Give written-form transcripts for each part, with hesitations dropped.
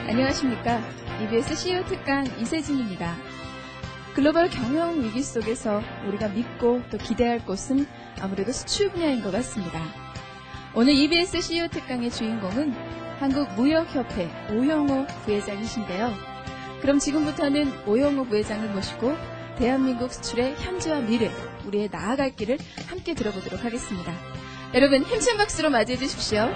안녕하십니까. EBS CEO 특강 이세진입니다. 글로벌 경영 위기 속에서 우리가 믿고 또 기대할 곳은 아무래도 수출 분야인 것 같습니다. 오늘 EBS CEO 특강의 주인공은 한국무역협회 오형호 부회장이신데요. 그럼 지금부터는 오형호 부회장을 모시고 대한민국 수출의 현재와 미래, 우리의 나아갈 길을 함께 들어보도록 하겠습니다. 여러분 힘찬 박수로 맞이해 주십시오.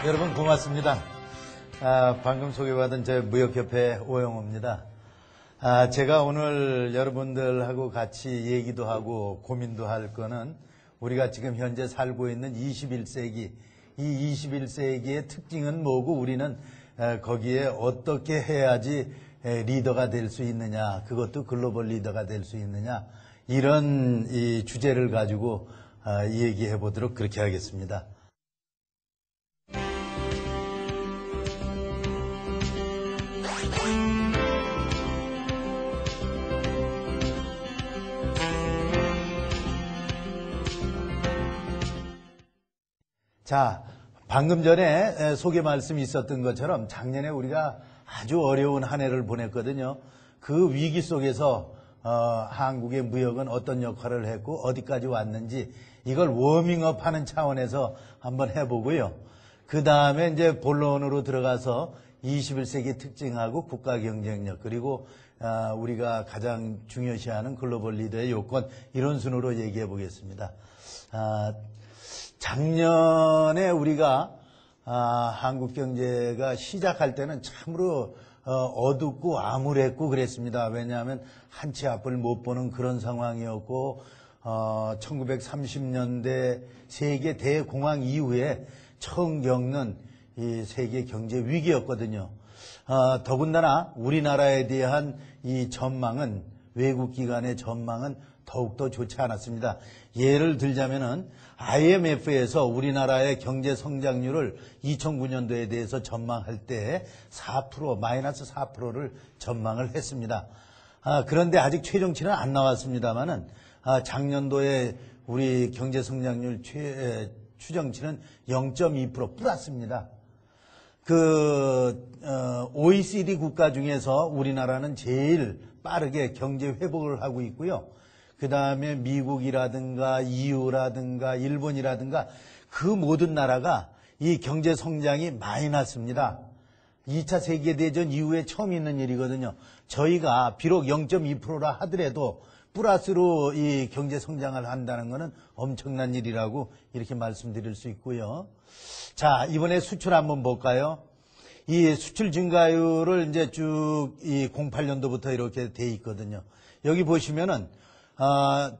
여러분 고맙습니다. 방금 소개받은 제 무역협회 오형호입니다. 제가 오늘 여러분들하고 같이 얘기도 하고 고민도 할 거는 우리가 지금 현재 살고 있는 21세기, 이 21세기의 특징은 뭐고 우리는 거기에 어떻게 해야지 리더가 될 수 있느냐, 그것도 글로벌 리더가 될 수 있느냐, 이런 이 주제를 가지고 얘기해 보도록 그렇게 하겠습니다. 자, 방금 전에 소개 말씀이 있었던 것처럼 작년에 우리가 아주 어려운 한 해를 보냈거든요. 그 위기 속에서 한국의 무역은 어떤 역할을 했고 어디까지 왔는지 이걸 워밍업 하는 차원에서 한번 해보고요. 그 다음에 이제 본론으로 들어가서 21세기 특징하고 국가 경쟁력, 그리고 우리가 가장 중요시하는 글로벌 리더의 요건, 이런 순으로 얘기해 보겠습니다. 작년에 우리가 한국 경제가 시작할 때는 참으로 어둡고 암울했고 그랬습니다. 왜냐하면 한치 앞을 못 보는 그런 상황이었고 1930년대 세계 대공황 이후에 처음 겪는 이 세계 경제 위기였거든요. 더군다나 우리나라에 대한 이 전망은, 외국 기관의 전망은 더욱더 좋지 않았습니다. 예를 들자면은 IMF에서 우리나라의 경제 성장률을 2009년도에 대해서 전망할 때 4%, 마이너스 4%를 전망을 했습니다. 그런데 아직 최종치는 안 나왔습니다만은 작년도에 우리 경제 성장률 추정치는 0.2% 플러스입니다. OECD 국가 중에서 우리나라는 제일 빠르게 경제 회복을 하고 있고요. 그 다음에 미국이라든가 EU라든가 일본이라든가 그 모든 나라가 이 경제 성장이 마이너스입니다. 2차 세계대전 이후에 처음 있는 일이거든요. 저희가 비록 0.2%라 하더라도 플러스로 이 경제 성장을 한다는 것은 엄청난 일이라고 이렇게 말씀드릴 수 있고요. 자, 이번에 수출 한번 볼까요? 이 수출 증가율을 이제 쭉 이 08년도부터 이렇게 돼 있거든요. 여기 보시면은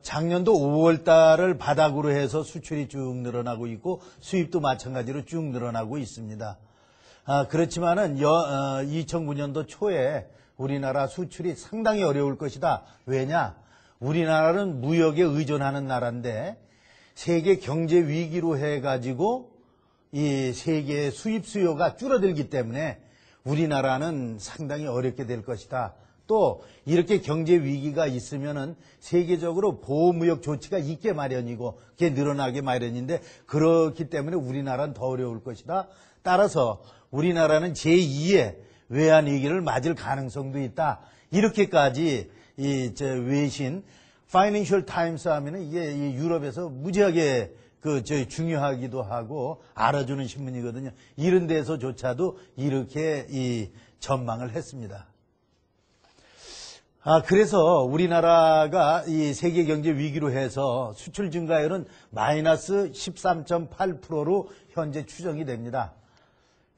작년도 5월 달을 바닥으로 해서 수출이 쭉 늘어나고 있고 수입도 마찬가지로 쭉 늘어나고 있습니다. 그렇지만은 2009년도 초에 우리나라 수출이 상당히 어려울 것이다. 왜냐? 우리나라는 무역에 의존하는 나라인데 세계 경제 위기로 해가지고 이 세계의 수입 수요가 줄어들기 때문에 우리나라는 상당히 어렵게 될 것이다. 또 이렇게 경제 위기가 있으면은 세계적으로 보호무역 조치가 있게 마련이고 그게 늘어나게 마련인데 그렇기 때문에 우리나라는 더 어려울 것이다. 따라서 우리나라는 제2의 외환위기를 맞을 가능성도 있다. 이렇게까지 외신 파이낸셜 타임스 하면은 이게 이 유럽에서 무지하게 중요하기도 하고 알아주는 신문이거든요. 이런 데서조차도 이렇게 이 전망을 했습니다. 그래서 우리나라가 이 세계 경제 위기로 해서 수출 증가율은 마이너스 13.8%로 현재 추정이 됩니다.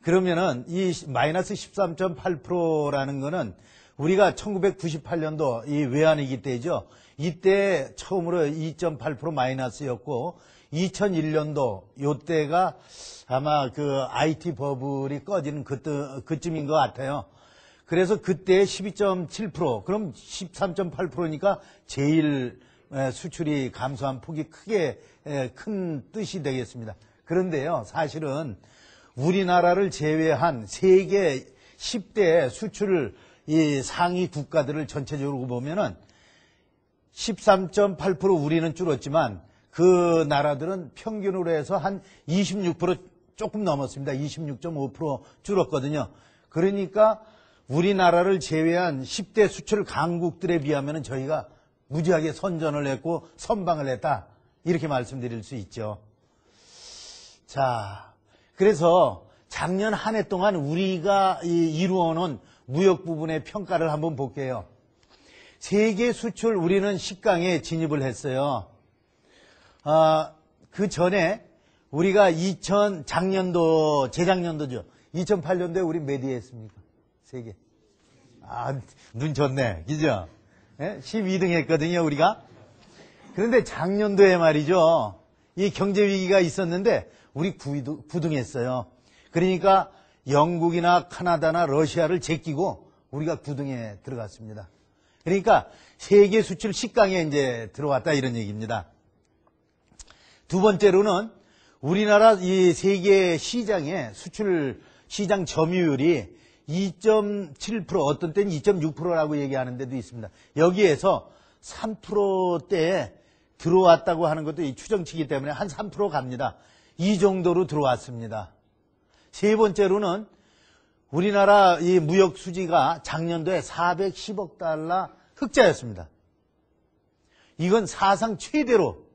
그러면은 이 마이너스 13.8%라는 거는 우리가 1998년도 이 외환위기 때죠. 이때 처음으로 2.8% 마이너스였고 2001년도 요때가 아마 그 IT 버블이 꺼지는 그쯤인 것 같아요. 그래서 그때 12.7%, 그럼 13.8%니까 제일 수출이 감소한 폭이 크게 큰 뜻이 되겠습니다. 그런데요, 사실은 우리나라를 제외한 세계 10대 수출 이 상위 국가들을 전체적으로 보면은 13.8% 우리는 줄었지만 그 나라들은 평균으로 해서 한 26% 조금 넘었습니다. 26.5% 줄었거든요. 그러니까 우리나라를 제외한 10대 수출 강국들에 비하면 저희가 무지하게 선전을 했고 선방을 했다. 이렇게 말씀드릴 수 있죠. 자, 그래서 작년 한 해 동안 우리가 이루어놓은 무역 부분의 평가를 한번 볼게요. 세계 수출 우리는 10강에 진입을 했어요. 그 전에 우리가 재작년도죠. 2008년도에 우리 몇 위 했습니까? 세계. 눈 좋네. 그죠? 12등 했거든요, 우리가. 그런데 작년도에 말이죠. 이 경제위기가 있었는데 우리 9등 했어요. 그러니까 영국이나 카나다나 러시아를 제끼고 우리가 9등에 들어갔습니다. 그러니까 세계 수출 10강에 이제 들어왔다 이런 얘기입니다. 두 번째로는 우리나라 이 세계 시장의 수출 시장 점유율이 2.7% 어떤 때는 2.6%라고 얘기하는 데도 있습니다. 여기에서 3%대에 들어왔다고 하는 것도 이 추정치기 때문에 한 3% 갑니다. 이 정도로 들어왔습니다. 세 번째로는 우리나라 이 무역 수지가 작년도에 410억 달러 흑자였습니다. 이건 사상 최대로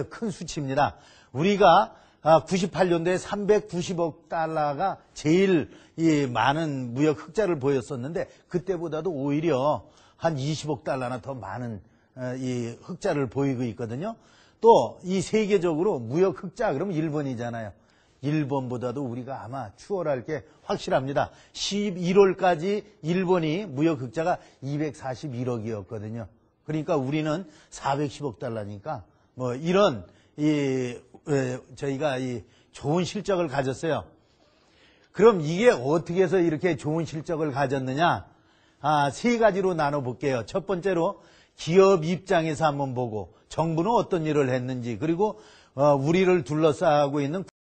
큰 수치입니다. 우리가 98년도에 390억 달러가 제일 많은 무역 흑자를 보였었는데 그때보다도 오히려 한 20억 달러나 더 많은 이 흑자를 보이고 있거든요. 또 이 세계적으로 무역 흑자 그러면 일본이잖아요. 일본보다도 우리가 아마 추월할 게 확실합니다. 11월까지 일본이 무역 흑자가 241억이었거든요. 그러니까 우리는 410억 달러니까 뭐 이런 저희가 좋은 실적을 가졌어요. 그럼 이게 어떻게 해서 이렇게 좋은 실적을 가졌느냐? 세 가지로 나눠 볼게요. 첫 번째로 기업 입장에서 한번 보고 정부는 어떤 일을 했는지 그리고 우리를 둘러싸고 있는